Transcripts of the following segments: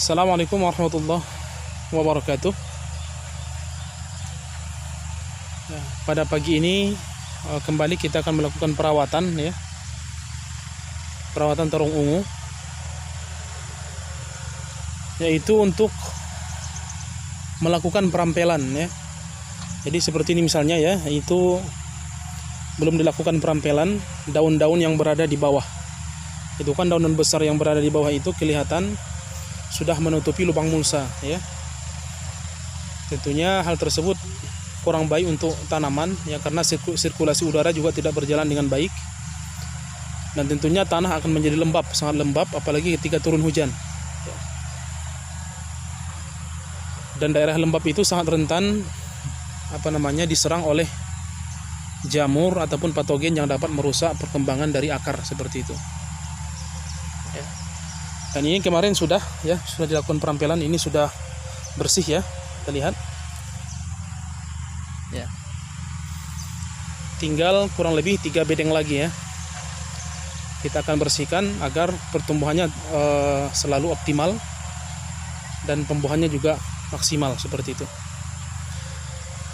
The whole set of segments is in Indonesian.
Assalamualaikum warahmatullahi wabarakatuh. Ya, pada pagi ini kembali kita akan melakukan perawatan perawatan terong ungu, yaitu untuk melakukan perampelan ya. Jadi seperti ini misalnya ya, itu belum dilakukan perampelan, daun-daun yang berada di bawah. Itu kan daun besar yang berada di bawah itu kelihatan sudah menutupi lubang mulsa ya. Tentunya hal tersebut kurang baik untuk tanaman ya, karena sirkulasi udara juga tidak berjalan dengan baik. Dan tentunya tanah akan menjadi lembab, sangat lembab apalagi ketika turun hujan. Dan daerah lembab itu sangat rentan diserang oleh jamur ataupun patogen yang dapat merusak perkembangan dari akar seperti itu. Ya. Dan ini kemarin sudah dilakukan perampelan, ini sudah bersih ya, kita lihat. Ya. Tinggal kurang lebih 3 bedeng lagi ya. Kita akan bersihkan agar pertumbuhannya selalu optimal dan pembuahannya juga maksimal seperti itu.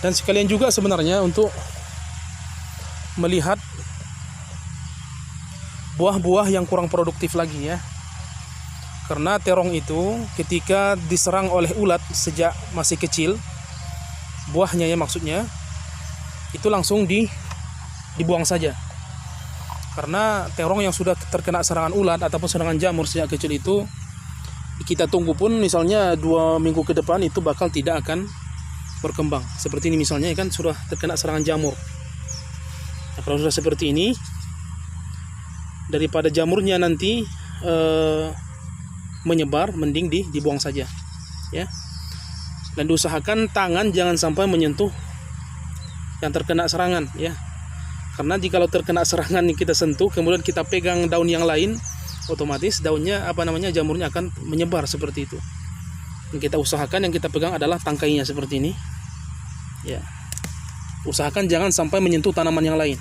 Dan sekalian juga sebenarnya untuk melihat buah-buah yang kurang produktif lagi ya. Karena terong itu ketika diserang oleh ulat sejak masih kecil, buahnya ya maksudnya, itu langsung dibuang saja. Karena terong yang sudah terkena serangan ulat ataupun serangan jamur sejak kecil itu, kita tunggu pun misalnya 2 minggu ke depan itu bakal tidak akan berkembang. Seperti ini misalnya kan sudah terkena serangan jamur. Nah, kalau sudah seperti ini, daripada jamurnya nanti menyebar, mending dibuang saja ya. Dan diusahakan tangan jangan sampai menyentuh yang terkena serangan ya. Karena jikalau terkena serangan yang kita sentuh kemudian kita pegang daun yang lain, otomatis daunnya jamurnya akan menyebar seperti itu. Yang kita usahakan yang kita pegang adalah tangkainya seperti ini ya. Usahakan jangan sampai menyentuh tanaman yang lain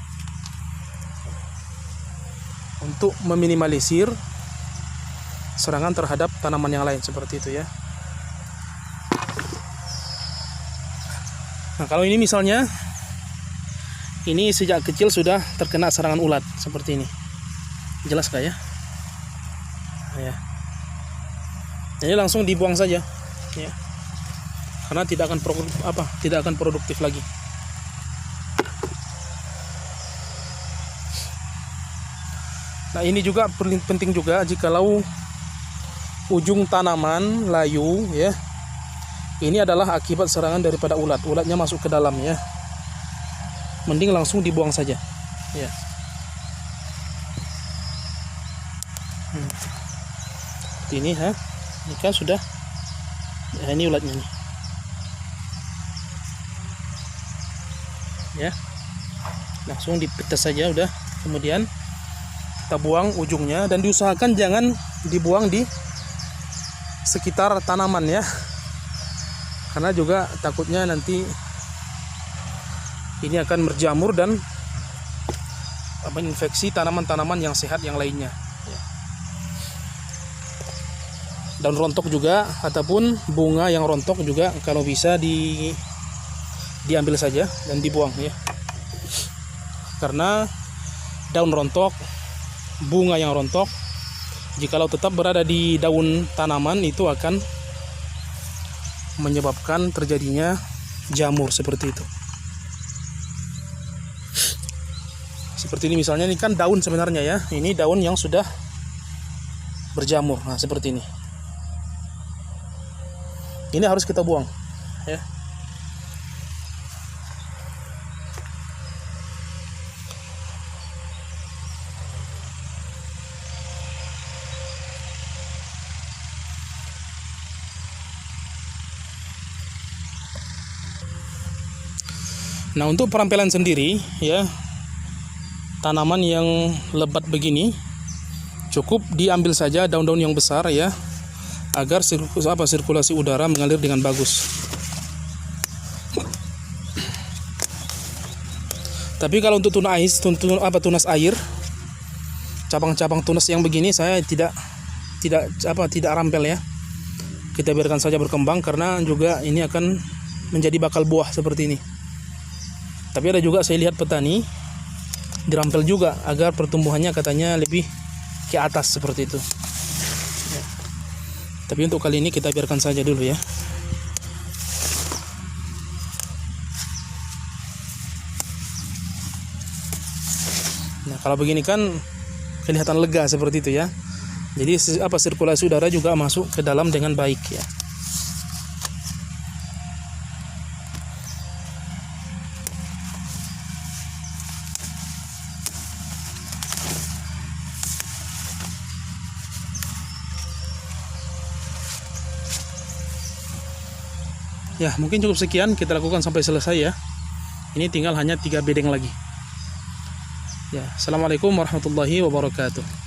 untuk meminimalisir serangan terhadap tanaman yang lain seperti itu ya. Nah, kalau ini misalnya ini sejak kecil sudah terkena serangan ulat seperti ini. Jelas gak ya? Ya. Ini langsung dibuang saja ya. Karena tidak akan produktif lagi. Nah, ini juga penting juga jikalau ujung tanaman layu ya. Ini adalah akibat serangan daripada ulat. Ulatnya masuk ke dalam ya. Mending langsung dibuang saja ya. Seperti ini ha. Ini kan sudah ya, ini ulatnya nih. Ya. Langsung dipetas saja udah. Kemudian kita buang ujungnya dan diusahakan jangan dibuang di sekitar tanaman ya. Karena juga takutnya nanti ini akan berjamur dan infeksi tanaman-tanaman yang sehat yang lainnya ya. Daun rontok juga ataupun bunga yang rontok juga kalau bisa diambil saja dan dibuang ya. Karena daun rontok, bunga yang rontok, jikalau tetap berada di daun tanaman itu akan menyebabkan terjadinya jamur seperti itu. Seperti ini misalnya, ini kan daun sebenarnya ya. Ini daun yang sudah berjamur. Nah, seperti ini. Ini harus kita buang ya. Nah, untuk perampelan sendiri ya, tanaman yang lebat begini cukup diambil saja daun-daun yang besar ya, agar sirkulasi udara mengalir dengan bagus. Tapi kalau untuk tunas air, cabang-cabang tunas yang begini saya tidak rampel ya. kita biarkan saja berkembang, karena juga ini akan menjadi bakal buah seperti ini. Tapi ada juga saya lihat petani dirampel juga agar pertumbuhannya katanya lebih ke atas seperti itu ya. Tapi untuk kali ini kita biarkan saja dulu ya. Nah, kalau begini kan kelihatan lega seperti itu ya. Jadi sirkulasi udara juga masuk ke dalam dengan baik ya. Ya, mungkin cukup sekian kita lakukan sampai selesai ya. Ini tinggal hanya 3 bedeng lagi. Ya, assalamualaikum warahmatullahi wabarakatuh.